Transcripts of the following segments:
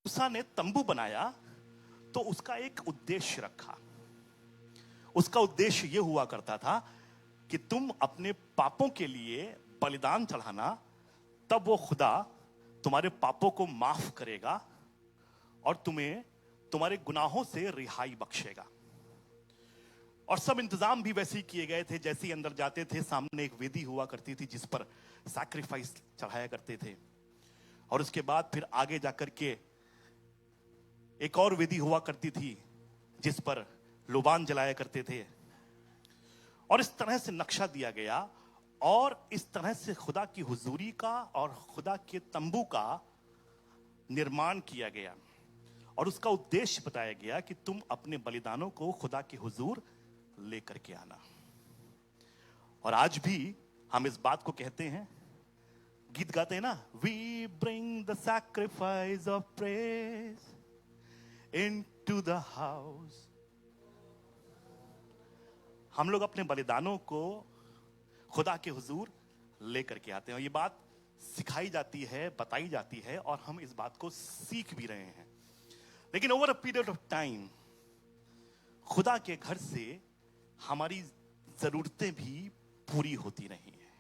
मूसा ने तंबू बनाया तो उसका एक उद्देश्य रखा। उसका उद्देश्य यह हुआ करता था कि तुम अपने पापों के लिए बलिदान चढ़ाना, तब वो खुदा तुम्हारे पापों को माफ करेगा और तुम्हें तुम्हारे गुनाहों से रिहाई बख्शेगा। और सब इंतजाम भी वैसे ही किए गए थे। जैसे ही अंदर जाते थे, सामने एक वेदी हुआ करती थी जिस पर सैक्रिफाइस चढ़ाया करते थे, और उसके बाद फिर आगे जाकर के एक और वेदी हुआ करती थी जिस पर लोबान जलाया करते थे। और इस तरह से नक्शा दिया गया और इस तरह से खुदा की हुजूरी का और खुदा के तंबू का निर्माण किया गया। और उसका उद्देश्य बताया गया कि तुम अपने बलिदानों को खुदा के हुजूर लेकर के आना। और आज भी हम इस बात को कहते हैं, गीत गाते हैं ना, we bring the sacrifice of praise into the house. हम लोग अपने बलिदानों को खुदा के हुजूर लेकर के आते हैं। और ये बात सिखाई जाती है, बताई जाती है, और हम इस बात को सीख भी रहे हैं। लेकिन over a period of time खुदा के घर से हमारी जरूरतें भी पूरी होती नहीं है।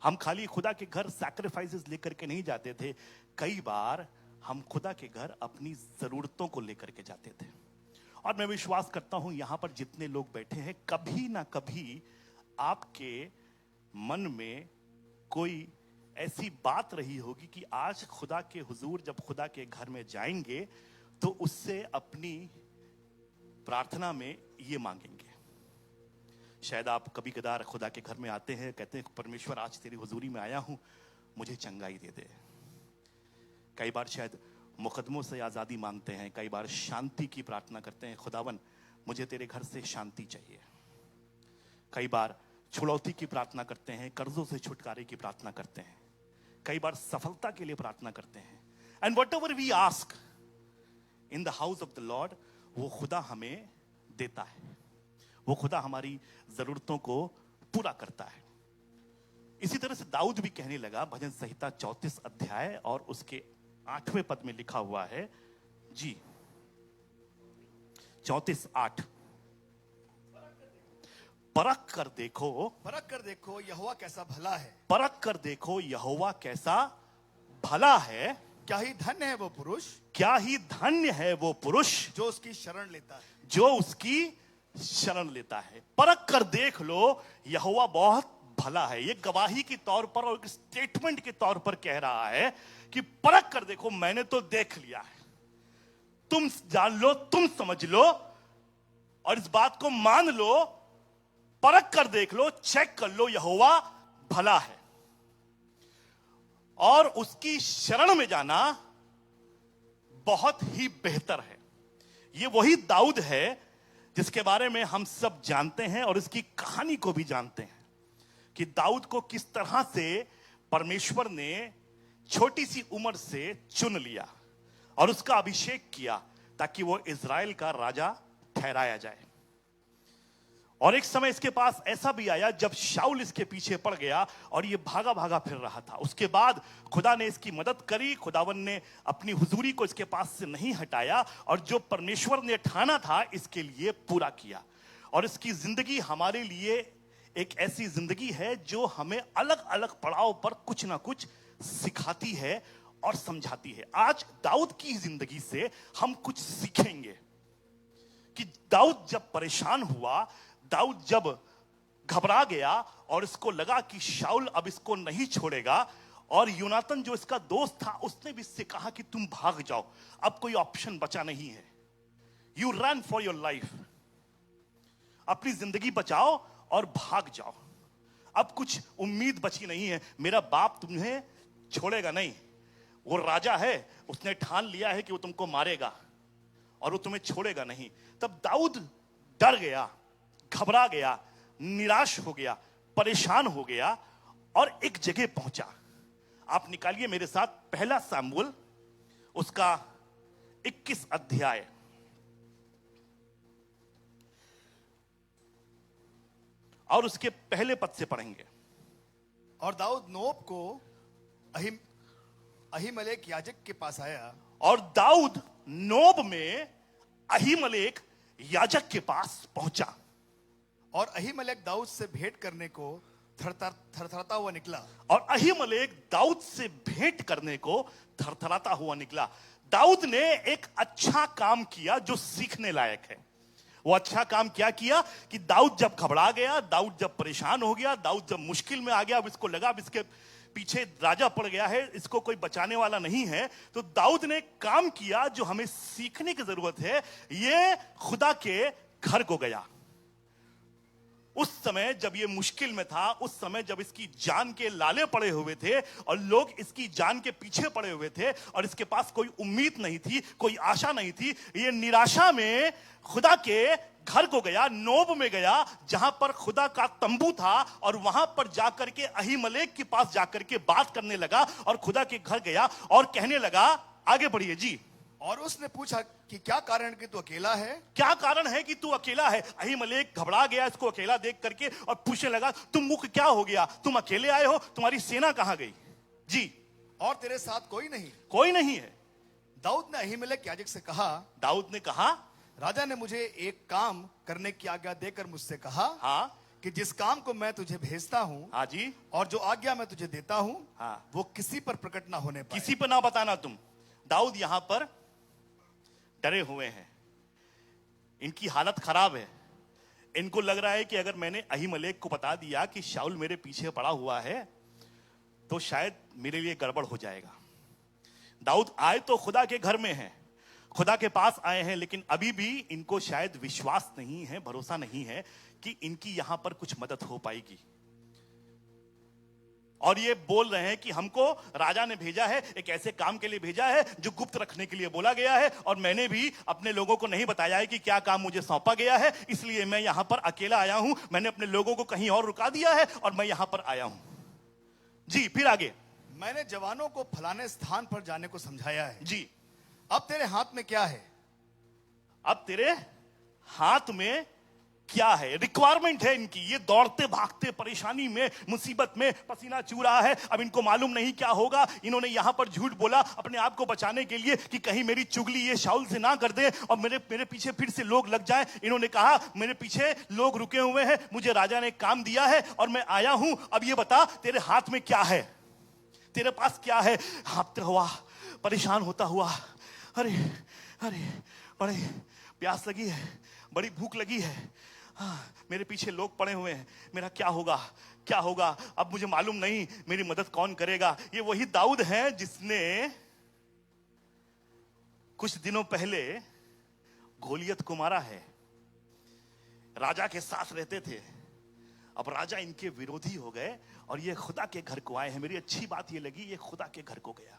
हम खाली खुदा के घर सैक्रिफाइसेस लेकर के नहीं जाते थे, कई बार हम खुदा के घर अपनी जरूरतों को लेकर के जाते थे। और मैं विश्वास करता हूं यहां पर जितने लोग बैठे हैं, कभी ना कभी आपके मन में कोई ऐसी बात रही होगी कि आज खुदा के हुजूर जब खुदा के घर में जाएंगे तो उससे अपनी प्रार्थना में ये मांगेंगे। शायद आप कभी कदार खुदा के घर में आते हैं, कहते हैं परमेश्वर आज तेरी हुजूरी में आया हूं, मुझे चंगाई दे दे। कई बार शायद मुकदमों से आजादी मांगते हैं, कई बार शांति की प्रार्थना करते हैं, खुदावन मुझे तेरे घर से शांति चाहिए। कई बार छुड़ौती की प्रार्थना करते हैं, कर्जों से छुटकारे की प्रार्थना करते हैं, कई बार सफलता के लिए प्रार्थना करते हैं। And whatever we ask in the house of the Lord, वो खुदा हमें देता है, वो खुदा हमारी जरूरतों को पूरा करता है। इसी तरह से दाऊद भी कहने लगा, भजन संहिता 34 अध्याय और उसके 8वें पद में लिखा हुआ है जी, 34:8, परख कर देखो यहोवा कैसा भला है। परख कर देखो यहोवा कैसा भला है। क्या ही धन्य है वो पुरुष, क्या ही धन्य है वो पुरुष जो उसकी शरण लेता है, जो उसकी शरण लेता है। परख कर देख लो यहोवा बहुत भला है। ये गवाही के तौर पर और एक स्टेटमेंट के तौर पर कह रहा है कि परख कर देखो, मैंने तो देख लिया है, तुम जान लो, तुम समझ लो और इस बात को मान लो। परख कर देख लो, चेक कर लो, यहोवा भला है। और उसकी शरण में जाना बहुत ही बेहतर है। ये वही दाऊद है जिसके बारे में हम सब जानते हैं और इसकी कहानी को भी जानते हैं कि दाऊद को किस तरह से परमेश्वर ने छोटी सी उम्र से चुन लिया और उसका अभिषेक किया ताकि वो इज़राइल का राजा ठहराया जाए। और एक समय इसके पास ऐसा भी आया जब शाऊल इसके पीछे पड़ गया और ये भागा भागा फिर रहा था। उसके बाद खुदा ने इसकी मदद करी, खुदावन ने अपनी हुजूरी को इसके पास से नहीं हटाया और जो परमेश्वर ने ठाना था इसके लिए पूरा किया। और इसकी जिंदगी हमारे लिए एक ऐसी जिंदगी है जो हमें अलग अलग पड़ाव पर कुछ ना कुछ सिखाती है और समझाती है। आज दाऊद की जिंदगी से हम कुछ सीखेंगे कि दाऊद जब परेशान हुआ, दाऊद जब घबरा गया और इसको लगा कि शाऊल अब इसको नहीं छोड़ेगा, और यूनातन जो इसका दोस्त था उसने भी इससे कहा कि तुम भाग जाओ, अब कोई ऑप्शन बचा नहीं है, you run for your life, अपनी जिंदगी बचाओ और भाग जाओ, अब कुछ उम्मीद बची नहीं है, मेरा बाप तुम्हें छोड़ेगा नहीं, वो राजा है, उसने ठान लिया है कि वो तुमको मारेगा और वो तुम्हें छोड़ेगा नहीं। तब दाऊद डर गया, घबरा गया, निराश हो गया, परेशान हो गया और एक जगह पहुंचा। आप निकालिए मेरे साथ पहला सामुएल उसका 21 अध्याय और उसके पहले पद से पढ़ेंगे। और दाऊद नोब को अहीमलेक याजक के पास आया और दाऊद नोब में अहीमलेक याजक के पास पहुंचा। और अहीमेलेक दाऊद से भेंट करने को थरथराता हुआ निकला। और अहीमलेक दाऊद से भेंट करने को थरथराता हुआ निकला। दाऊद ने एक अच्छा काम किया जो सीखने लायक है। वो अच्छा काम क्या किया कि दाऊद जब घबरा गया, दाऊद जब परेशान हो गया, दाऊद जब मुश्किल में आ गया, अब इसको लगा अब इसके पीछे राजा पड़ गया है, इसको कोई बचाने वाला नहीं है, तो दाऊद ने काम किया जो हमें सीखने की जरूरत है। ये खुदा के घर को गया। उस समय जब ये मुश्किल में था, उस समय जब इसकी जान के लाले पड़े हुए थे और लोग इसकी जान के पीछे पड़े हुए थे और इसके पास कोई उम्मीद नहीं थी, कोई आशा नहीं थी, ये निराशा में खुदा के घर को गया, नोब में गया, जहां पर खुदा का तंबू था, और वहां पर जाकर के अहीमलेक के पास जाकर के बात करने लगा और खुदा के घर गया और कहने लगा, आगे बढ़िए जी। और उसने पूछा कि क्या कारण कि तू अकेला है? क्या कारण है कि तू अकेला है? अहीमलेक घबरा गया इसको अकेला देख करके और पूछने लगा, तुम मुख क्या हो गया? तुम अकेले आए हो? तुम्हारी सेना कहां गई? जी। और तेरे साथ कोई नहीं? कोई नहीं है। दाऊद ने अहीमेलेक याजक से कहा, दाऊद ने कहा, राजा ने मुझे एक काम करने की आज्ञा देकर मुझसे कहा, हाँ कि जिस काम को मैं तुझे भेजता हूँ हाँ जी, और जो आज्ञा मैं तुझे देता हूँ, हाँ, वो किसी पर प्रकट ना होने पाए। किसी पर ना बताना तुम। दाऊद यहां पर डरे हुए हैं, इनकी हालत खराब है। इनको लग रहा है कि अगर मैंने अहीमलेक को बता दिया कि शाऊल मेरे पीछे पड़ा हुआ है तो शायद मेरे लिए गड़बड़ हो जाएगा। दाऊद आए तो खुदा के घर में हैं, खुदा के पास आए हैं, लेकिन अभी भी इनको शायद विश्वास नहीं है, भरोसा नहीं है कि इनकी यहां पर कुछ मदद हो पाएगी। और ये बोल रहे हैं कि हमको राजा ने भेजा है, एक ऐसे काम के लिए भेजा है जो गुप्त रखने के लिए बोला गया है, और मैंने भी अपने लोगों को नहीं बताया है कि क्या काम मुझे सौंपा गया है, इसलिए मैं यहां पर अकेला आया हूं। मैंने अपने लोगों को कहीं और रुका दिया है और मैं यहां पर आया हूं। जी, फिर आगे। मैंने जवानों को फलाने स्थान पर जाने को समझाया है। जी। अब तेरे हाथ में क्या है? अब तेरे हाथ में क्या है? रिक्वायरमेंट है इनकी। ये दौड़ते भागते परेशानी में, मुसीबत में, पसीना चू रहा है। अब इनको मालूम नहीं क्या होगा। इन्होंने यहां पर झूठ बोला अपने आप को बचाने के लिए कि कहीं मेरी चुगली ये शाऊल से ना कर दे और मेरे पीछे फिर से लोग लग जाएं। इन्होंने कहा मेरे पीछे लोग रुके हुए हैं, मुझे राजा ने काम दिया है और मैं आया हूं। अब ये बता तेरे हाथ में क्या है, तेरे पास क्या है? हाँफते हुआ, परेशान होता हुआ, अरे अरे बड़ी प्यास लगी है, बड़ी भूख लगी है, हाँ, मेरे पीछे लोग पड़े हुए हैं, मेरा क्या होगा, क्या होगा? अब मुझे मालूम नहीं मेरी मदद कौन करेगा। ये वही दाऊद है जिसने कुछ दिनों पहले गोलियत को मारा है। राजा के साथ रहते थे, अब राजा इनके विरोधी हो गए और ये खुदा के घर को आए हैं। मेरी अच्छी बात ये लगी, ये खुदा के घर को गया।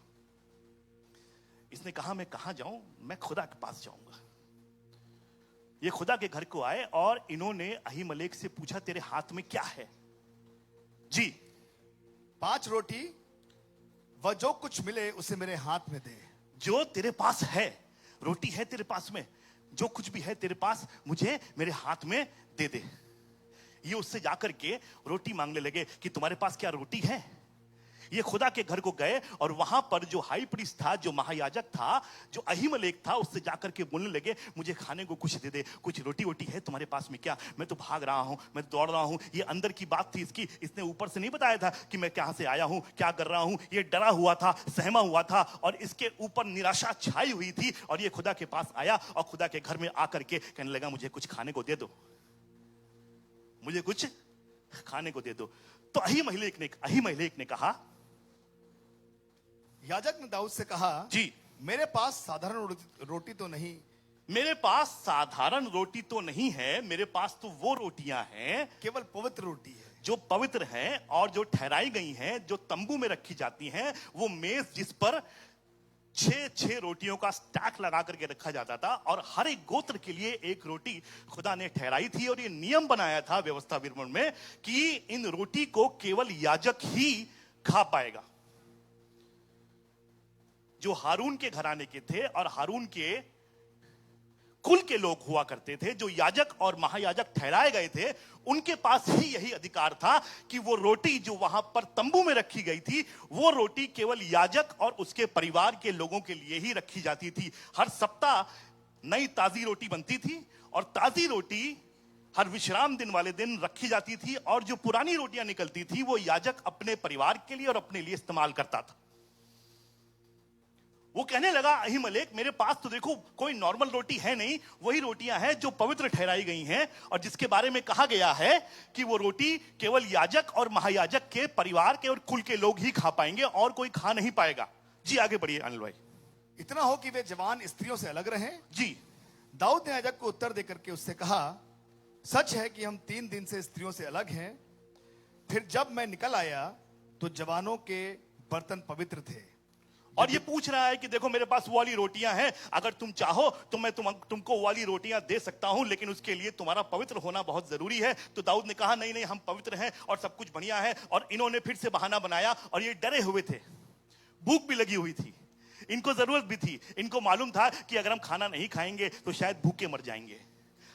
इसने कहा मैं कहां जाऊं, मैं खुदा के पास जाऊंगा। ये खुदा के घर को आए और इन्होंने अहीमलेक से पूछा तेरे हाथ में क्या है? जी। 5 रोटी व जो कुछ मिले उसे मेरे हाथ में दे। जो तेरे पास है, रोटी है तेरे पास में, जो कुछ भी है तेरे पास, मुझे मेरे हाथ में दे दे। ये उससे जाकर के रोटी मांगने लगे कि तुम्हारे पास क्या रोटी है? ये खुदा के घर को गए और वहां पर जो हाई प्रीस्ट था, जो महायाजक था, जो अहीमलेक था, उससे जाकर के बोलने लगे मुझे खाने को कुछ दे दे, कुछ रोटी वोटी है तुम्हारे पास में क्या? मैं तो भाग रहा हूं, मैं दौड़ रहा हूं। ये अंदर की बात थी इसकी, इसने ऊपर से नहीं बताया था कि मैं कहां से आया हूं, क्या कर रहा हूं। ये डरा हुआ था, सहमा हुआ था और इसके ऊपर निराशा छाई हुई थी। और ये खुदा के पास आया और खुदा के घर में आकर के कहने लगा मुझे कुछ खाने को दे दो, मुझे कुछ खाने को दे दो। तो अहीमलेक ने कहा, याजक ने दाऊद से कहा, जी मेरे पास साधारण रोटी तो नहीं, मेरे पास साधारण रोटी तो नहीं है, मेरे पास तो वो रोटियां हैं, केवल पवित्र रोटी है, जो पवित्र हैं और जो ठहराई गई हैं, जो तंबू में रखी जाती हैं। वो मेज जिस पर 6 रोटियों का स्टैक लगा करके रखा जाता था और हर एक गोत्र के लिए एक रोटी खुदा ने ठहराई थी। और ये नियम बनाया था व्यवस्था विवरण में कि इन रोटी को केवल याजक ही खा पाएगा, जो हारून के घराने के थे और हारून के कुल के लोग हुआ करते थे, जो याजक और महायाजक ठहराए गए थे, उनके पास ही यही अधिकार था कि वो रोटी जो वहां पर तंबू में रखी गई थी, वो रोटी केवल याजक और उसके परिवार के लोगों के लिए ही रखी जाती थी। हर सप्ताह नई ताजी रोटी बनती थी और ताजी रोटी हर विश्राम दिन वाले दिन रखी जाती थी, और जो पुरानी रोटियां निकलती थी वो याजक अपने परिवार के लिए और अपने लिए इस्तेमाल करता था। वो कहने लगा, अहीमलेक, मेरे पास तो देखो कोई नॉर्मल रोटी है नहीं, वही रोटियां हैं जो पवित्र ठहराई गई हैं, और जिसके बारे में कहा गया है कि वो रोटी केवल याजक और महायाजक के परिवार के और कुल के लोग ही खा पाएंगे, और कोई खा नहीं पाएगा। जी आगे बढ़िए अनिल भाई। इतना हो कि वे जवान स्त्रियों से अलग रहें। जी। दाऊद ने याजक को उत्तर देकर के उससे कहा, सच है कि हम 3 दिन से स्त्रियों से अलग हैं। फिर जब मैं निकल आया तो जवानों के बर्तन पवित्र थे। और ये पूछ रहा है कि देखो मेरे पास वो वाली रोटियां हैं, अगर तुम चाहो तो मैं तुमको वो वाली रोटियां दे सकता हूं, लेकिन उसके लिए तुम्हारा पवित्र होना बहुत जरूरी है। तो दाऊद ने कहा, नहीं नहीं, हम पवित्र हैं और सब कुछ बढ़िया है। और इन्होंने फिर से बहाना बनाया, और ये डरे हुए थे, भूख भी लगी हुई थी, इनको जरूरत भी थी। इनको मालूम था कि अगर हम खाना नहीं खाएंगे तो शायद भूखे मर जाएंगे।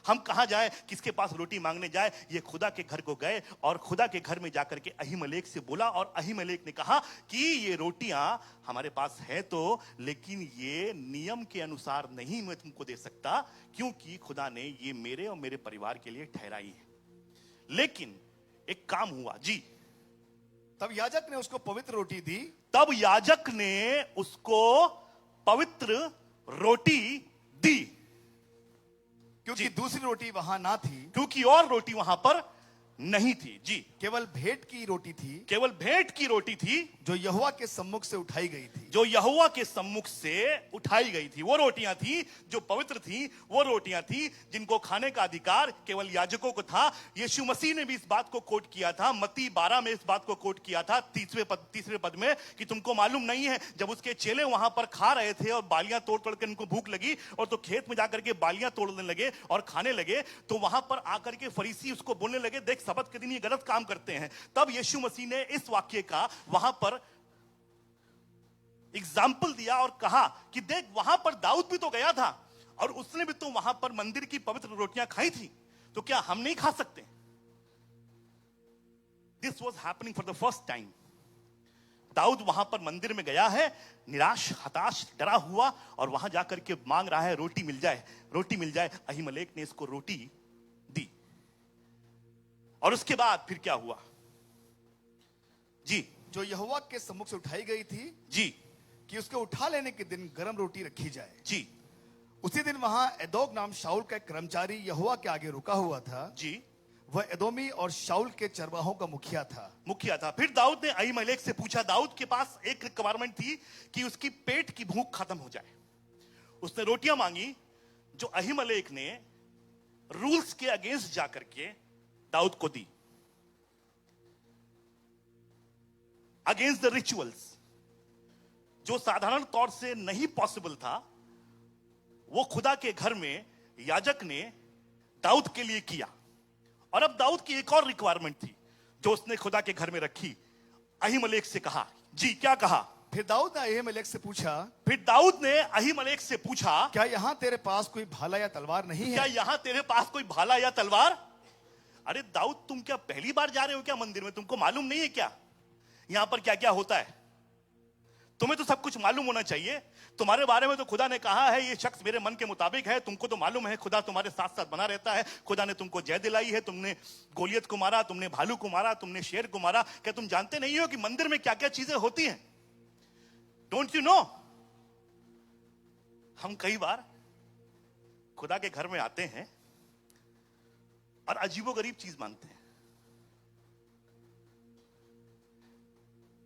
हम कहां जाए, किसके पास रोटी मांगने जाए? ये खुदा के घर को गए और खुदा के घर में जाकर के अहीमलेक से बोला, और अहीमलेक ने कहा कि ये रोटियां हमारे पास है तो, लेकिन ये नियम के अनुसार नहीं मैं तुमको दे सकता, क्योंकि खुदा ने ये मेरे और मेरे परिवार के लिए ठहराई है। लेकिन एक काम हुआ। जी। तब याजक ने उसको पवित्र रोटी दी। तब याजक ने उसको पवित्र रोटी दी, क्योंकि दूसरी रोटी वहां ना थी, क्योंकि और रोटी वहां पर नहीं थी। जी। केवल भेंट की रोटी थी, केवल भेंट की रोटी थी, जो यहोवा के सम्मुख से उठाई गई थी। जो यहोवा के सम्मुख से उठाई गई थी। वो रोटियां थी जो पवित्र थी, वो रोटियां थी जिनको खाने का अधिकार केवल याजकों को था। यीशु मसीह ने भी इस बात को कोट किया था, मत्ती 12 में इस बात को कोट किया था, तीसरे पद में, कि तुमको मालूम नहीं है, जब उसके चेले वहां पर खा रहे थे और बालियां तोड़ तोड़ के उनको भूख लगी, और तो खेत में जाकर के बालियां तोड़ने लगे और खाने लगे, तो वहां पर आकर के फरीसी उसको बोलने लगे, देख सबत के दिन ये गलत काम करते हैं। तब यीशु मसीह ने इस वाक्य का वहां पर एग्जाम्पल दिया और कहा कि देख, वहां पर दाऊद भी तो गया था और उसने भी तो वहां पर मंदिर की पवित्र रोटियां खाई थी, तो क्या हम नहीं खा सकते? This was happening for the first time. Dawood वहां पर मंदिर में गया है, निराश, हताश, डरा हुआ, और वहां जाकर के मांग रहा है, रोटी मिल जाए, रोटी मिल जाए। अहीमलेक ने इसको रोटी दी। और उसके बाद फिर क्या हुआ? जी। जो यहोवा के सम्मुख से उठाई गई थी, जी। कि उसके उठा लेने के दिन गरम रोटी रखी जाए। जी। उसी दिन वहां एदोग नाम शाऊल का एक कर्मचारी यहोवा के आगे रुका हुआ था। जी। वह एदोमी और शाऊल के चरवाहों का मुखिया था। फिर दाऊद ने अहीमलेक से पूछा, दाऊद के पास एक रिक्वायरमेंट थी कि उसकी पेट की भूख खत्म हो जाए। उसने रोटियां मांगी जो अहीमलेक ने रूल्स के अगेंस्ट जाकर के दाऊद को दी, अगेंस्ट द रिचुअल्स, जो साधारण तौर से नहीं पॉसिबल था, वो खुदा के घर में याजक ने दाऊद के लिए किया। और अब दाऊद की एक और रिक्वायरमेंट थी जो उसने खुदा के घर में रखी। अहीमलेक से कहा, जी क्या कहा? फिर दाऊद ने अहीमलेक से पूछा, क्या यहाँ तेरे पास कोई भाला या तलवार नहीं है? क्या यहाँ तेरे पास कोई भाला या तलवार? अरे दाऊद, तुम क्या पहली बार जा रहे हो क्या मंदिर में? तुमको मालूम नहीं है क्या यहां पर क्या क्या होता है? तुम्हें तो सब कुछ मालूम होना चाहिए। तुम्हारे बारे में तो खुदा ने कहा है, ये शख्स मेरे मन के मुताबिक है। तुमको तो मालूम है खुदा तुम्हारे साथ साथ बना रहता है। खुदा ने तुमको जय दिलाई है, तुमने गोलियत को मारा, तुमने भालू को मारा, तुमने शेर को मारा। क्या तुम जानते नहीं हो कि मंदिर में क्या क्या चीजें होती हैं? Don't you know? हम कई बार खुदा के घर में आते हैं और अजीबोगरीब चीज मांगते हैं,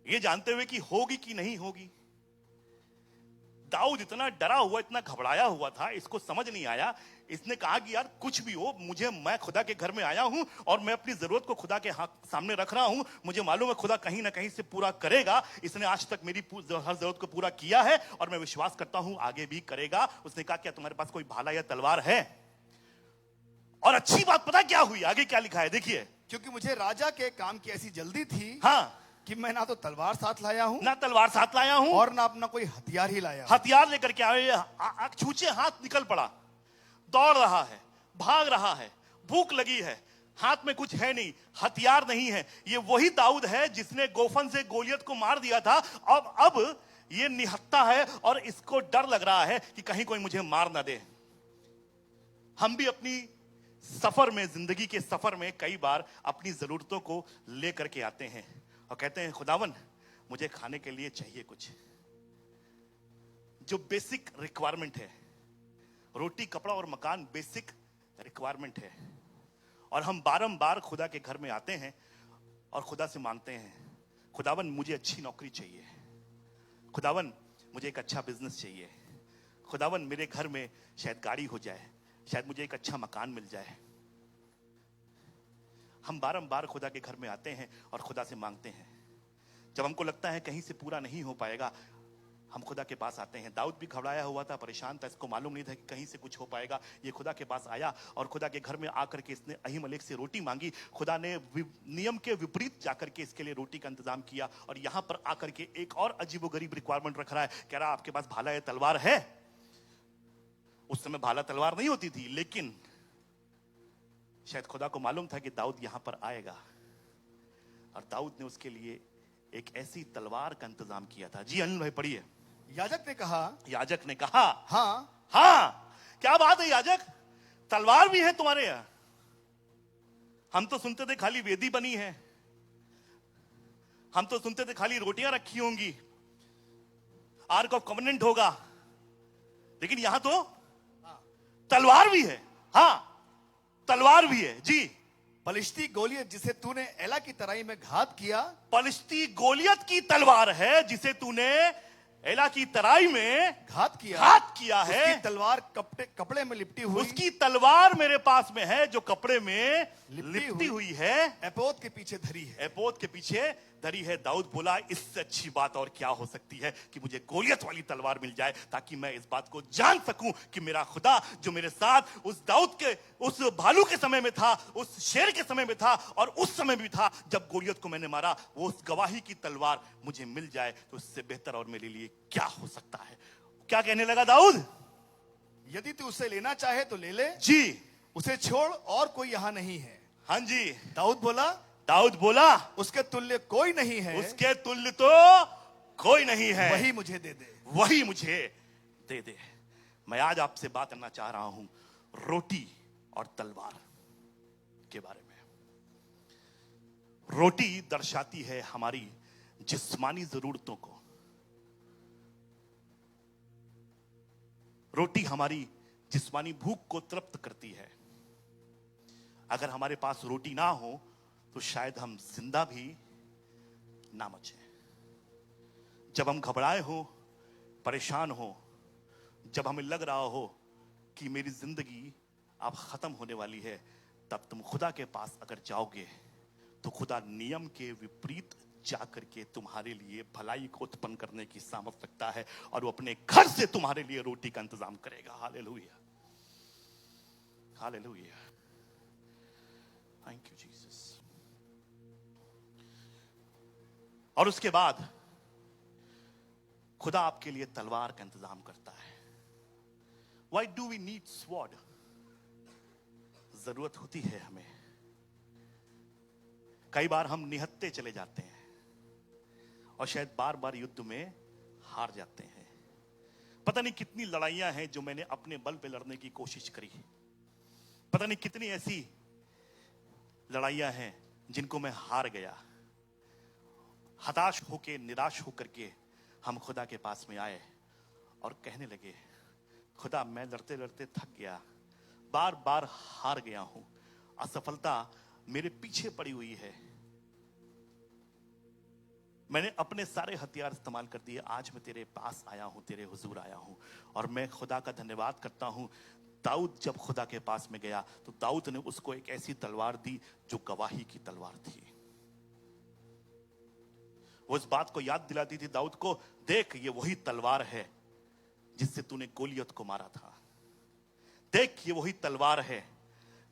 ये जानते हुए कि होगी कि नहीं होगी। दाऊद इतना डरा हुआ, इतना घबराया हुआ था, इसको समझ नहीं आया। इसने कहा कि यार कुछ भी हो, मैं खुदा के घर में आया हूं और मैं अपनी जरूरत को खुदा के सामने रख रहा हूं। मुझे मालूम है खुदा कहीं ना कहीं से पूरा करेगा। इसने आज तक मेरी हर जरूरत को पूरा किया है और मैं विश्वास करता हूं आगे भी करेगा। उसने कहा, क्या तुम्हारे पास कोई भाला या तलवार है? और अच्छी बात पता क्या हुई? आगे क्या लिखा है देखिए। क्योंकि मुझे राजा के काम की ऐसी जल्दी थी, हाँ, कि मैं ना तो तलवार साथ लाया हूं, ना तलवार साथ लाया हूं, और ना अपना कोई हथियार ही लाया। हथियार लेकर के आए, छूचे हाथ निकल पड़ा। दौड़ रहा है, भाग रहा है, भूख लगी है, हाथ में कुछ है नहीं, हथियार नहीं है। ये वही दाऊद है जिसने गोफन से गोलियत को मार दिया था। अब ये निहत्था है और इसको डर लग रहा है कि कहीं कोई मुझे मार ना दे। हम भी अपनी सफर में, जिंदगी के सफर में कई बार अपनी जरूरतों को लेकर के आते हैं और कहते हैं खुदावन मुझे खाने के लिए चाहिए कुछ। जो बेसिक रिक्वायरमेंट है, रोटी कपड़ा और मकान बेसिक रिक्वायरमेंट है, और हम बारंबार खुदा के घर में आते हैं और खुदा से मांगते हैं खुदावन मुझे अच्छी नौकरी चाहिए, खुदावन मुझे एक अच्छा बिजनेस चाहिए, खुदावन मेरे घर में शायद गाड़ी हो जाए, शायद मुझे एक अच्छा मकान मिल जाए। हम बारंबार खुदा के घर में आते हैं और खुदा से मांगते हैं। जब हमको लगता है कहीं से पूरा नहीं हो पाएगा, हम खुदा के पास आते हैं। दाऊद भी घबराया हुआ था, परेशान था, इसको मालूम नहीं था कि कहीं से कुछ हो पाएगा। ये खुदा के पास आया और खुदा के घर में आकर के इसने अहीमलेक से रोटी मांगी। खुदा ने नियम के विपरीत जाकर के इसके लिए रोटी का इंतजाम किया, और यहां पर आकर के एक और अजीबोगरीब रिक्वायरमेंट रख रहा है। कह रहा आपके पास भाला या तलवार है? उस समय भाला तलवार नहीं होती थी, लेकिन शायद खुदा को मालूम था कि दाऊद यहां पर आएगा, और दाऊद ने उसके लिए एक ऐसी तलवार का इंतजाम किया था। जी अनिल भाई पढ़िए। याजक ने कहा, हाँ, क्या बात है याजक, तलवार भी है तुम्हारे यहां? हम तो सुनते थे खाली वेदी बनी है, हम तो सुनते थे खाली रोटियां रखी होंगी, आर्क ऑफ कवेनेंट होगा, लेकिन यहां तो तलवार भी है। हाँ, तलवार भी है जी। पलिश्ती गोलियत जिसे तूने एला की तराई में घात किया, पलिश्ती गोलियत की तलवार है जिसे तूने एला की तराई में घात किया है। उसकी तलवार कपड़े में लिपटी हुई, उसकी तलवार मेरे पास में है जो कपड़े में लिपटी हुई है, एपोद के पीछे धरी है। एपोद के पीछे धरी है। दाऊद बोला इससे अच्छी बात और क्या हो सकती है कि मुझे गोलियत वाली तलवार मिल जाए, ताकि मैं इस बात को जान सकूं कि मेरा खुदा जो मेरे साथ उस दाऊद के उस भालू के समय में था, उस शेर के समय में था, और उस समय भी था जब गोलियत को मैंने मारा, वो उस गवाही की तलवार मुझे मिल जाए तो इससे बेहतर और मेरे लिए क्या हो सकता है। क्या कहने लगा दाऊद? यदि तू उसे लेना चाहे तो ले ले जी, उसे छोड़, और कोई यहां नहीं है। हाँ जी। दाऊद बोला उसके तुल्य कोई नहीं है, उसके तुल्य तो कोई नहीं है, वही मुझे दे दे, वही मुझे दे दे। मैं आज आपसे बात करना चाह रहा हूं रोटी और तलवार के बारे में। रोटी दर्शाती है हमारी जिस्मानी जरूरतों को, रोटी हमारी जिस्मानी भूख को तृप्त करती है। अगर हमारे पास रोटी ना हो तो शायद हम जिंदा भी ना बचे। जब हम घबराए हो, परेशान हो, जब हमें लग रहा हो कि मेरी जिंदगी अब खत्म होने वाली है, तब तुम खुदा के पास अगर जाओगे तो खुदा नियम के विपरीत जाकर के तुम्हारे लिए भलाई को उत्पन्न करने की सामर्थ रखता है, और वो अपने घर से तुम्हारे लिए रोटी का इंतजाम करेगा। Hallelujah, hallelujah, thank you Jesus. और उसके बाद खुदा आपके लिए तलवार का इंतजाम करता है। Why do we need sword? जरूरत होती है हमें। कई बार हम निहत्ते चले जाते हैं और शायद बार बार युद्ध में हार जाते हैं। पता नहीं कितनी लड़ाइयां हैं जो मैंने अपने बल पे लड़ने की कोशिश करी, पता नहीं कितनी ऐसी लड़ाइयां हैं जिनको मैं हार गया। हताश होके, निराश होकर के हम खुदा के पास में आए और कहने लगे खुदा मैं लड़ते लड़ते थक गया, बार बार हार गया हूं, असफलता मेरे पीछे पड़ी हुई है, मैंने अपने सारे हथियार इस्तेमाल कर दिए, आज मैं तेरे पास आया हूं, तेरे हुजूर आया हूं। और मैं खुदा का धन्यवाद करता हूं। दाऊद जब खुदा के पास में गया तो दाऊद ने उसको एक ऐसी तलवार दी जो गवाही की तलवार थी। वो इस बात को याद दिलाती थी दाऊद को, देख ये वही तलवार है जिससे तूने गोलियत को मारा था, देख ये वही तलवार है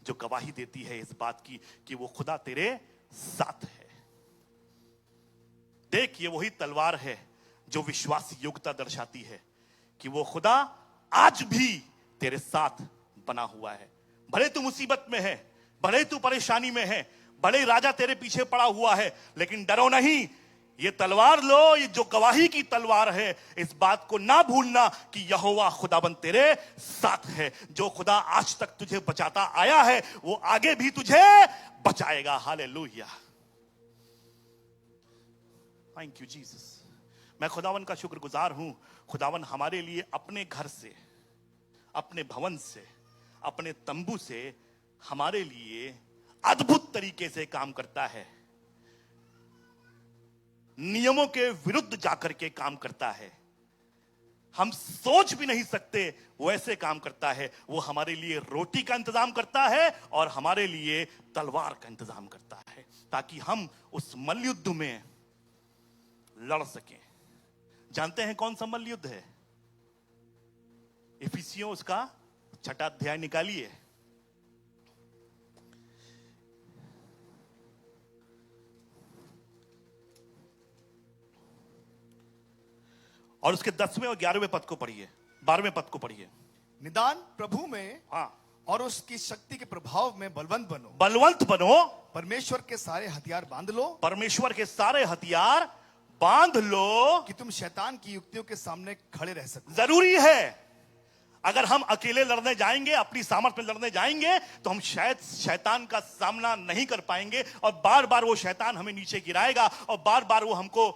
जो गवाही देती है इस बात की कि वो खुदा तेरे साथ है, देख ये वही तलवार है जो विश्वास योग्यता दर्शाती है कि वो खुदा आज भी तेरे साथ बना हुआ है। भले तू मुसीबत में है, भले तू परेशानी में है, भले राजा तेरे पीछे पड़ा हुआ है, लेकिन डरो नहीं। ये तलवार लो, ये जो गवाही की तलवार है, इस बात को ना भूलना कि यहोवा खुदाबंद तेरे साथ है। जो खुदा आज तक तुझे बचाता आया है, वो आगे भी तुझे बचाएगा। Hallelujah, thank you Jesus. मैं खुदावन का शुक्रगुजार हूं। खुदावन हमारे लिए अपने घर से, अपने भवन से, अपने तंबू से हमारे लिए अद्भुत तरीके से काम करता है। नियमों के विरुद्ध जाकर के काम करता है। हम सोच भी नहीं सकते वो ऐसे काम करता है। वो हमारे लिए रोटी का इंतजाम करता है और हमारे लिए तलवार का इंतजाम करता है, ताकि हम उस मल्लयुद्ध में लड़ सकें। जानते हैं कौन सा मल्लयुद्ध है? इफिसियों उसका 6वां अध्याय निकालिए। और उसके 10वें और 11वें पद को पढ़िए, 12वें पद को पढ़िए। निदान प्रभु में हाँ, और उसकी शक्ति के प्रभाव में बलवंत बनो। बलवंत बनो, परमेश्वर के सारे हथियार बांध लो, परमेश्वर के सारे हथियार बांध लो कि तुम शैतान की युक्तियों के सामने खड़े रह सको। जरूरी है। अगर हम अकेले लड़ने जाएंगे, अपनी सामर्थ्य में लड़ने जाएंगे, तो हम शायद शैतान का सामना नहीं कर पाएंगे और बार बार वो शैतान हमें नीचे गिराएगा और बार बार वो हमको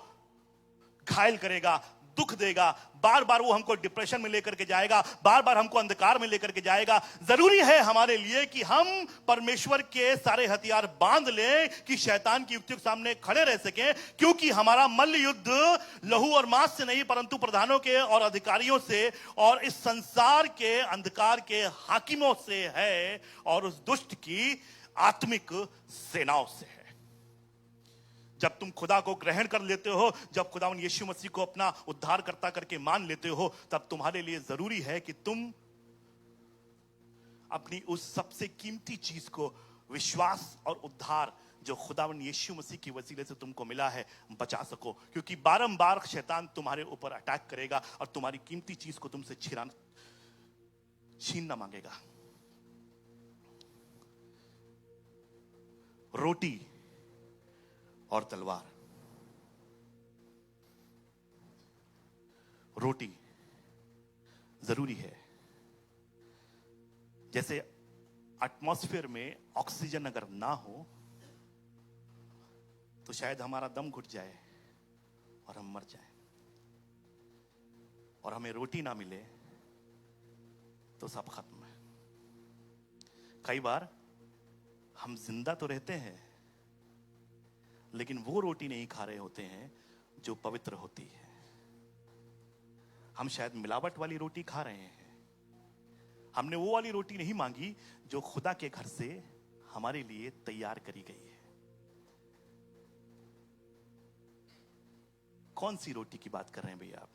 घायल करेगा, दुख देगा, बार बार वो हमको डिप्रेशन में लेकर के जाएगा, बार बार हमको अंधकार में लेकर के जाएगा। जरूरी है हमारे लिए कि हम परमेश्वर के सारे हथियार बांध लें कि शैतान की युक्तियों के सामने खड़े रह सकें, क्योंकि हमारा मल्ल युद्ध लहू और मांस से नहीं, परंतु प्रधानों के और अधिकारियों से और इस संसार के अंधकार के हाकिमों से है और उस दुष्ट की आत्मिक सेनाओं से है। जब तुम खुदा को ग्रहण कर लेते हो, जब खुदावन यीशु मसीह को अपना उद्धारकर्ता करके मान लेते हो, तब तुम्हारे लिए जरूरी है कि तुम अपनी उस सबसे कीमती चीज को, विश्वास और उद्धार जो खुदावन यीशु मसीह की वसीले से तुमको मिला है, बचा सको। क्योंकि बारंबार शैतान तुम्हारे ऊपर अटैक करेगा और तुम्हारी कीमती चीज को तुमसे छीनना मांगेगा। रोटी और तलवार। रोटी जरूरी है। जैसे एटमॉस्फेयर में ऑक्सीजन अगर ना हो तो शायद हमारा दम घुट जाए और हम मर जाएं, और हमें रोटी ना मिले तो सब खत्म है। कई बार हम जिंदा तो रहते हैं, लेकिन वो रोटी नहीं खा रहे होते हैं जो पवित्र होती है। हम शायद मिलावट वाली रोटी खा रहे हैं। हमने वो वाली रोटी नहीं मांगी जो खुदा के घर से हमारे लिए तैयार करी गई है। कौन सी रोटी की बात कर रहे हैं भैया आप?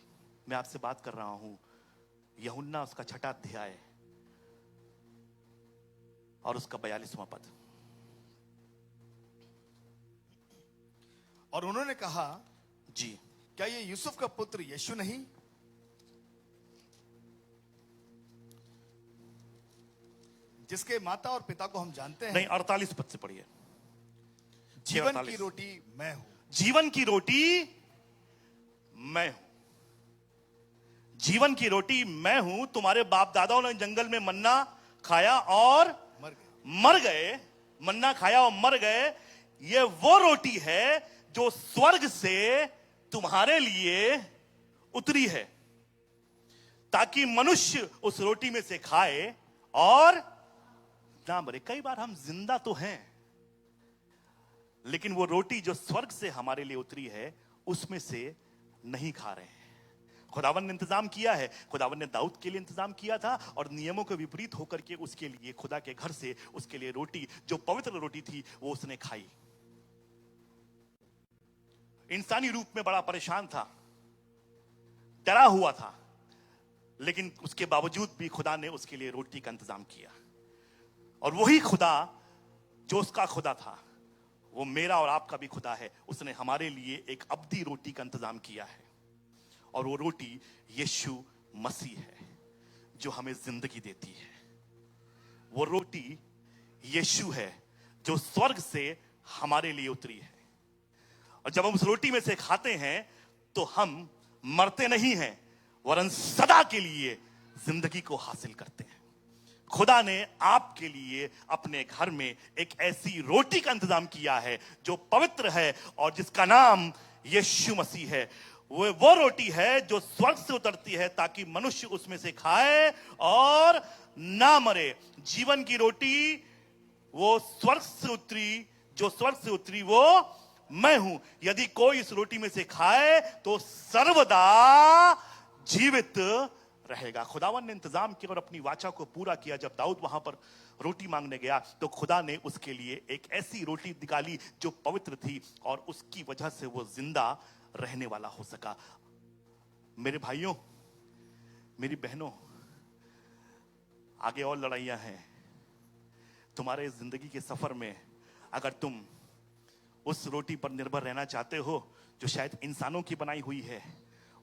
मैं आपसे बात कर रहा हूं यूहन्ना उसका 6वां अध्याय और उसका 42वां पद। और उन्होंने कहा, जी, क्या ये यूसुफ का पुत्र यीशु नहीं, जिसके माता और पिता को हम जानते हैं? नहीं, 48 पद से पढ़िए। जीवन 48। की रोटी मैं हूं। जीवन की रोटी मैं हूं। जीवन की रोटी मैं हूं। तुम्हारे बाप दादाओं ने जंगल में मन्ना खाया और मर गए। मन्ना खाया और मर गए। ये वो रोटी है जो स्वर्ग से तुम्हारे लिए उतरी है, ताकि मनुष्य उस रोटी में से खाए और ना मरे। कई बार हम जिंदा तो हैं, लेकिन वो रोटी जो स्वर्ग से हमारे लिए उतरी है उसमें से नहीं खा रहे हैं। खुदावन ने इंतजाम किया है। खुदावन ने दाऊद के लिए इंतजाम किया था और नियमों के विपरीत होकर के उसके लिए, खुदा के घर से उसके लिए रोटी जो पवित्र रोटी थी वो उसने खाई। इंसानी रूप में बड़ा परेशान था, डरा हुआ था, लेकिन उसके बावजूद भी खुदा ने उसके लिए रोटी का इंतजाम किया। और वही खुदा जो उसका खुदा था वो मेरा और आपका भी खुदा है। उसने हमारे लिए एक अब्दी रोटी का इंतजाम किया है, और वो रोटी यीशु मसीह है जो हमें जिंदगी देती है। वो रोटी यीशु है जो स्वर्ग से हमारे लिए उतरी है। और जब हम उस रोटी में से खाते हैं तो हम मरते नहीं हैं, वरन सदा के लिए जिंदगी को हासिल करते हैं। खुदा ने आपके लिए अपने घर में एक ऐसी रोटी का इंतजाम किया है जो पवित्र है और जिसका नाम यीशु मसीह है। वो रोटी है जो स्वर्ग से उतरती है ताकि मनुष्य उसमें से खाए और ना मरे। जीवन की रोटी वो स्वर्ग से उतरी, जो स्वर्ग से उतरी वो मैं हूं। यदि कोई इस रोटी में से खाए तो सर्वदा जीवित रहेगा। खुदावन ने इंतजाम किया और अपनी वाचा को पूरा किया। जब दाऊद वहां पर रोटी मांगने गया तो खुदा ने उसके लिए एक ऐसी रोटी निकाली जो पवित्र थी और उसकी वजह से वो जिंदा रहने वाला हो सका। मेरे भाइयों, मेरी बहनों, आगे और लड़ाइयां हैं तुम्हारे जिंदगी के सफर में। अगर तुम उस रोटी पर निर्भर रहना चाहते हो जो शायद इंसानों की बनाई हुई है,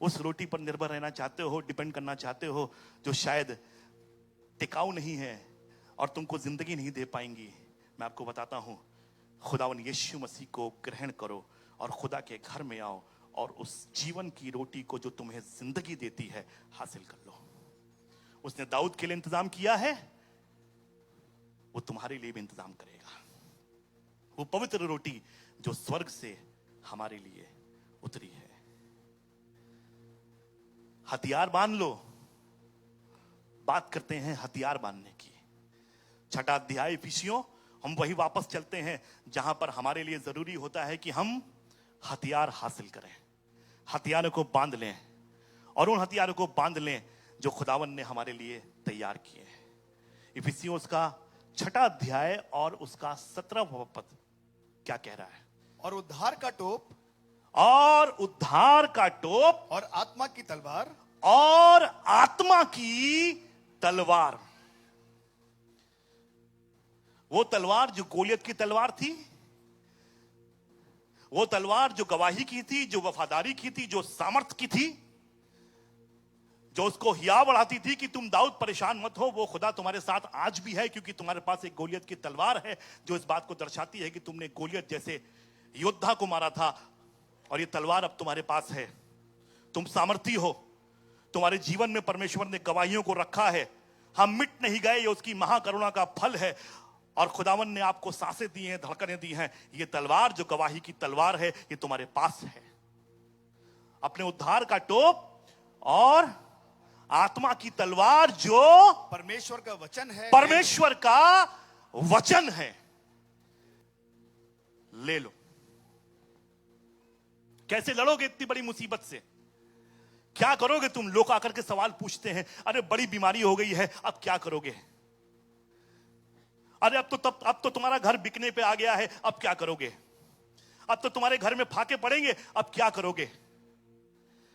उस रोटी पर निर्भर रहना चाहते हो, डिपेंड करना चाहते हो जो शायद टिकाऊ नहीं है और तुमको जिंदगी नहीं दे पाएंगी, मैं आपको बताता हूं, खुदावन यीशु मसीह को ग्रहण करो और खुदा के घर में आओ और उस जीवन की रोटी को जो तुम्हें जिंदगी देती है हासिल कर लो। उसने दाऊद के लिए इंतजाम किया है, वो तुम्हारे लिए भी इंतजाम करेगा। वो पवित्र रोटी जो स्वर्ग से हमारे लिए उतरी है। हथियार बांध लो। बात करते हैं हथियार बांधने की। 6वां अध्याय इफिसियों, हम वही वापस चलते हैं जहां पर हमारे लिए जरूरी होता है कि हम हथियार हासिल करें, हथियारों को बांध लें और उन हथियारों को बांध लें जो खुदावन ने हमारे लिए तैयार किए हैं। इफिसियों उसका 6वां अध्याय और उसका 17वां पद क्या कह रहा है? और उद्धार का टोप, और उद्धार का टोप, और आत्मा की तलवार, और आत्मा की तलवार। वो तलवार जो गोलियत की तलवार थी, वो तलवार जो गवाही की थी, जो वफादारी की थी, जो सामर्थ की थी, जो उसको हिया बढ़ाती थी कि तुम दाऊद परेशान मत हो, वो खुदा तुम्हारे साथ आज भी है, क्योंकि तुम्हारे पास एक गोलियत की तलवार है जो इस बात को दर्शाती है कि तुमने गोलियत जैसे योद्धा को मारा था और ये तलवार अब तुम्हारे पास है। तुम सामर्थी हो, तुम्हारे जीवन में परमेश्वर ने गवाहियों को रखा है, हम मिट नहीं गए, ये उसकी महाकरुणा का फल है और खुदावन ने आपको सांसें दी हैं, धड़कनें दी हैं। ये तलवार जो गवाही की तलवार है, ये तुम्हारे पास है। अपने उद्धार का टोप और आत्मा की तलवार जो परमेश्वर का वचन है, परमेश्वर का वचन है, ले लो। कैसे लड़ोगे इतनी बड़ी मुसीबत से? क्या करोगे तुम? लोग आकर के सवाल पूछते हैं, अरे बड़ी बीमारी हो गई है, अब क्या करोगे? अरे अब तो तुम्हारा घर बिकने पे आ गया है, अब क्या करोगे? अब तो तुम्हारे घर में फाके पड़ेंगे, अब क्या करोगे?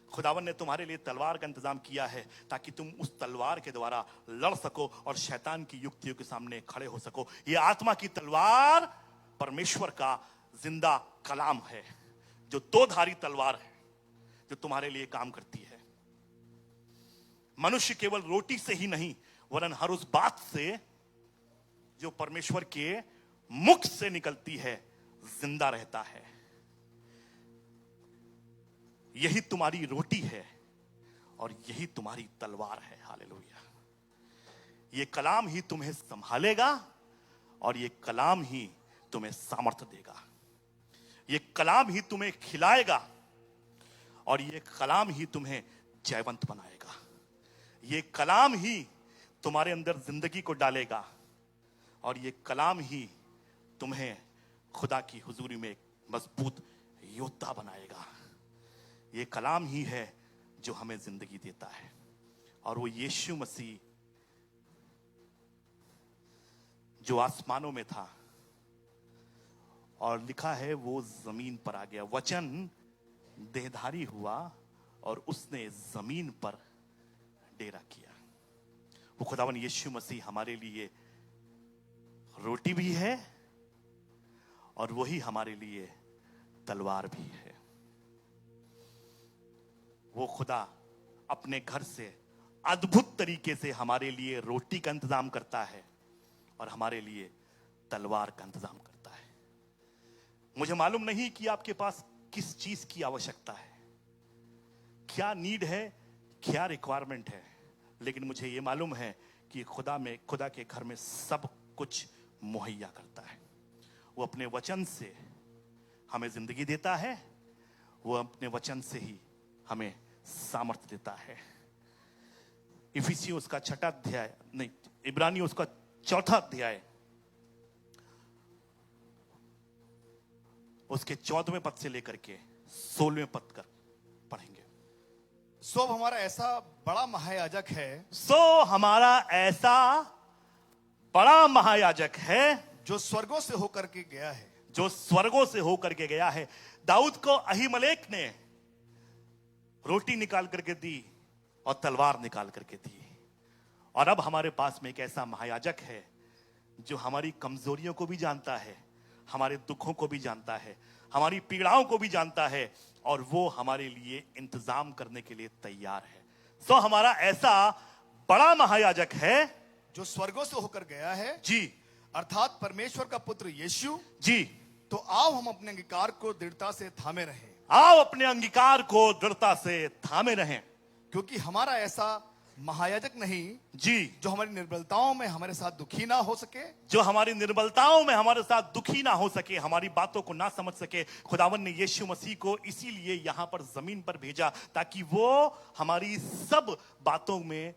खुदावन ने तुम्हारे लिए तलवार का इंतजाम किया है ताकि तुम उस तलवार के द्वारा लड़ सको और शैतान की युक्तियों के सामने खड़े हो सको। यह आत्मा की तलवार परमेश्वर का जिंदा कलाम है, जो दोधारी तलवार है, जो तुम्हारे लिए काम करती है। मनुष्य केवल रोटी से ही नहीं, वरन हर उस बात से जो परमेश्वर के मुख से निकलती है जिंदा रहता है। यही तुम्हारी रोटी है और यही तुम्हारी तलवार है। हालेलुया। ये कलाम ही तुम्हें संभालेगा और ये कलाम ही तुम्हें सामर्थ्य देगा। ये कलाम ही तुम्हें खिलाएगा और ये कलाम ही तुम्हें जयवंत बनाएगा। ये कलाम ही तुम्हारे अंदर जिंदगी को डालेगा और ये कलाम ही तुम्हें खुदा की हुजूरी में एक मजबूत योद्धा बनाएगा। ये कलाम ही है जो हमें जिंदगी देता है और वो यीशु मसीह जो आसमानों में था और लिखा है वो जमीन पर आ गया। वचन देहधारी हुआ और उसने जमीन पर डेरा किया। वो खुदावन यीशु मसीह हमारे लिए रोटी भी है और वही हमारे लिए तलवार भी है। वो खुदा अपने घर से अद्भुत तरीके से हमारे लिए रोटी का इंतजाम करता है और हमारे लिए तलवार का इंतजाम करता है। मुझे मालूम नहीं कि आपके पास किस चीज की आवश्यकता है, क्या नीड है, क्या रिक्वायरमेंट है, लेकिन मुझे यह मालूम है कि खुदा के घर में सब कुछ मुहैया करता है। वो अपने वचन से हमें जिंदगी देता है, वो अपने वचन से ही हमें सामर्थ्य देता है। इफिसियों उसका 6वां अध्याय, नहीं, इब्रानियों उसका 4वां अध्याय, उसके 14वें पद से लेकर के 16वें पद कर पढ़ेंगे। सो अब हमारा ऐसा बड़ा महायाजक है सो हमारा ऐसा बड़ा महायाजक है जो स्वर्गों से होकर के गया है। जो स्वर्गों से होकर के गया है। दाऊद को अहीमलेक ने रोटी निकाल करके दी और तलवार निकाल करके दी, और अब हमारे पास में एक ऐसा महायाजक है जो हमारी कमजोरियों को भी जानता है, हमारे दुखों को भी जानता है, हमारी पीड़ाओं को भी जानता है, और वो हमारे लिए इंतजाम करने के लिए तैयार है। सो हमारा ऐसा बड़ा महायाजक है जो स्वर्गों से होकर गया है, जी, अर्थात परमेश्वर का पुत्र यीशु। जी। तो आओ हम अपने अंगीकार को दृढ़ता से थामे रहें, आओ अपने अंगीकार को दृढ़ता से थामे रहें, क्योंकि हमारा ऐसा महायाजक नहीं जी, जो हमारी निर्बलताओं में हमारे साथ दुखी ना हो सके, जो हमारी निर्बलताओं में हमारे साथ दुखी ना हो सके, हमारी बातों को ना समझ सके। खुदावन ने यीशु मसीह को इसीलिए यहां पर जमीन पर भेजा ताकि वो हमारी सब बातों में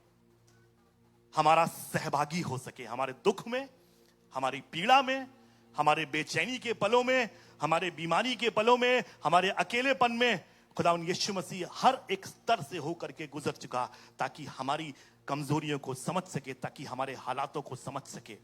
हमारा सहभागी हो सके, हमारे दुख में, हमारी पीड़ा में, हमारे बेचैनी के पलों में, हमारे बीमारी के पलों में, हमारे अकेलेपन में। खुदावन यीशु मसीह हर एक स्तर से होकर के गुजर चुका ताकि हमारी कमजोरियों को समझ सके, ताकि हमारे हालातों को समझ सके।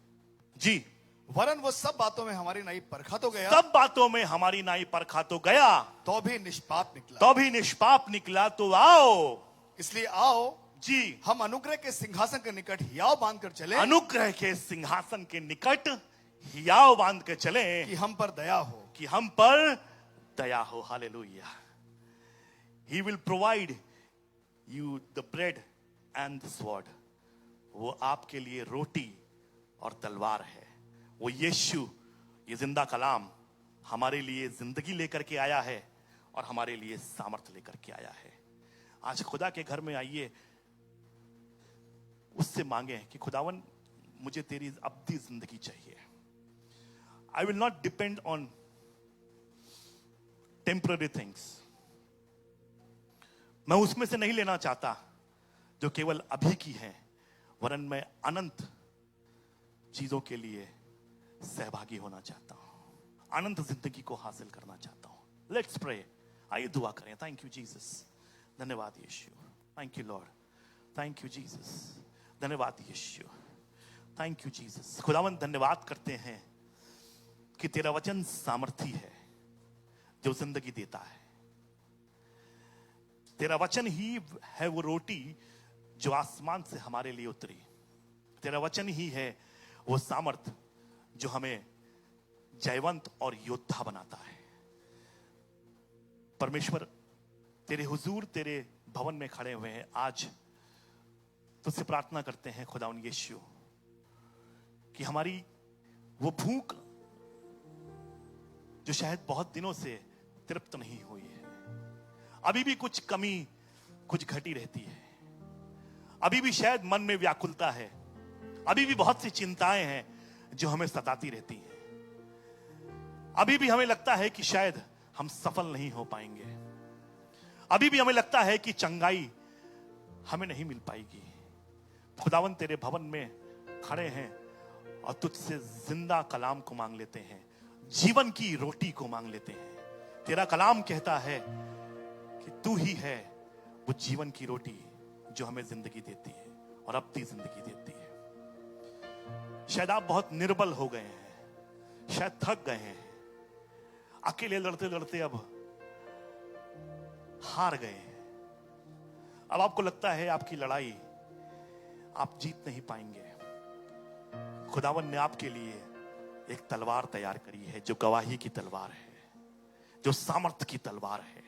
जी, वरन वो सब बातों में हमारी नाई परखा तो गया, सब बातों में हमारी नाई परखा तो गया, तो भी निष्पाप निकला। तो भी निष्पाप निकला। तो आओ, इसलिए आओ जी, हम अनुग्रह के सिंहासन के निकट हियाव बांध कर चले, अनुग्रह के सिंहासन के निकट हियाव बांध के चले कि हम पर दया हो। कि हम पर दया हो। Hallelujah. He will provide you the bread and the sword. वो आपके लिए रोटी और तलवार है। वो यीशु, ये जिंदा कलाम हमारे लिए जिंदगी लेकर के आया है और हमारे लिए सामर्थ्य लेकर के आया है। आज खुदा के घर में आइए, उससे मांगे कि खुदावन मुझे तेरी अब्दी जिंदगी चाहिए। I will not depend on temporary things. मैं उसमें से नहीं लेना चाहता जो केवल अभी की है, वरन मैं अनंत चीजों के लिए सहभागी होना चाहता हूं, अनंत जिंदगी को हासिल करना चाहता हूं। Let's pray. आइए दुआ करें। Thank you Jesus. धन्यवाद यीशु। Thank you Lord. Thank you Jesus. धन्यवाद यीशु। Thank you Jesus. खुदावन धन्यवाद करते हैं कि तेरा वचन सामर्थी है जो जिंदगी देता है। तेरा वचन ही है वो रोटी जो आसमान से हमारे लिए उतरी। तेरा वचन ही है वो सामर्थ जो हमें जयवंत और योद्धा बनाता है। परमेश्वर, तेरे हुजूर, तेरे भवन में खड़े हुए हैं, आज तुझसे प्रार्थना करते हैं खुदावन यीशु कि हमारी वो भूख जो शायद बहुत दिनों से तृप्त नहीं हुई है, अभी भी कुछ कमी, कुछ घटी रहती है, अभी भी शायद मन में व्याकुलता है, अभी भी बहुत सी चिंताएं हैं जो हमें सताती रहती हैं, अभी भी हमें लगता है कि शायद हम सफल नहीं हो पाएंगे, अभी भी हमें लगता है कि चंगाई हमें नहीं मिल पाएगी। खुदावन तेरे भवन में खड़े हैं और तुझसे जिंदा कलाम को मांग लेते हैं, जीवन की रोटी को मांग लेते हैं। तेरा कलाम कहता है कि तू ही है वो जीवन की रोटी जो हमें जिंदगी देती है और अपनी जिंदगी देती है। शायद आप बहुत निर्बल हो गए हैं, शायद थक गए हैं, अकेले लड़ते लड़ते अब हार गए हैं। अब आपको लगता है आपकी लड़ाई आप जीत नहीं पाएंगे। खुदावन ने आपके लिए एक तलवार तैयार करी है जो गवाही की तलवार है, जो सामर्थ्य की तलवार है,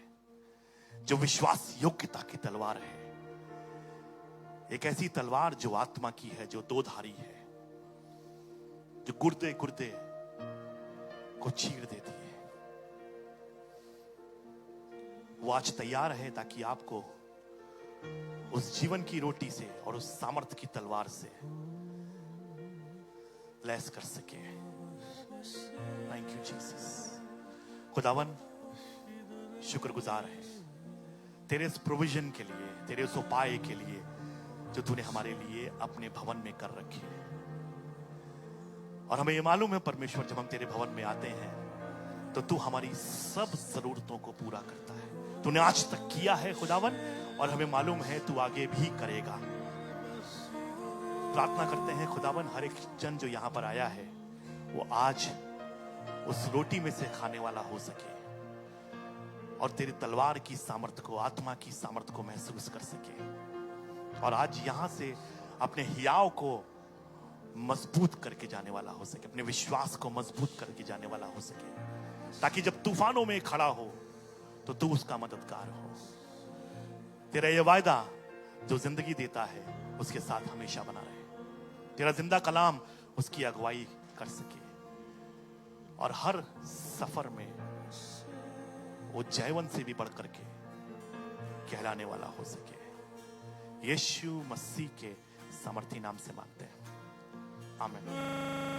जो विश्वास योग्यता की तलवार है। एक ऐसी तलवार जो आत्मा की है, जो दो धारी है। जो गुर्दे गुर्दे को चीर देती है, वो आज तैयार है ताकि आपको उस जीवन की रोटी से और उस सामर्थ्य की तलवार से लैस कर सके। Thank you Jesus. खुदावन शुक्रगुजार है तेरे इस प्रोविजन के लिए, तेरे इस उपाय के लिए जो तूने हमारे लिए अपने भवन में कर रखे हैं। और हमें ये मालूम है परमेश्वर, जब हम तेरे भवन में आते हैं तो तू हमारी सब जरूरतों को पूरा करता है। तूने आज तक किया है खुदावन, और हमें मालूम है तू आगे भी करेगा। प्रार्थना करते हैं खुदावन, हर एक जन जो यहां पर आया है वो आज उस रोटी में से खाने वाला हो सके और तेरी तलवार की सामर्थ्य को, आत्मा की सामर्थ्य को महसूस कर सके, और आज यहां से अपने हियाव को मजबूत करके जाने वाला हो सके, अपने विश्वास को मजबूत करके जाने वाला हो सके, ताकि जब तूफानों में खड़ा हो तो तू उसका मददगार हो। तेरा ये वायदा जो जिंदगी देता है उसके साथ हमेशा बना रहे। तेरा जिंदा कलाम उसकी अगुवाई कर सके और हर सफर में वो जयवंत से भी बढ़ करके कहलाने वाला हो सके। यीशु मसीह के सामर्थी नाम से मांगते हैं, आमीन।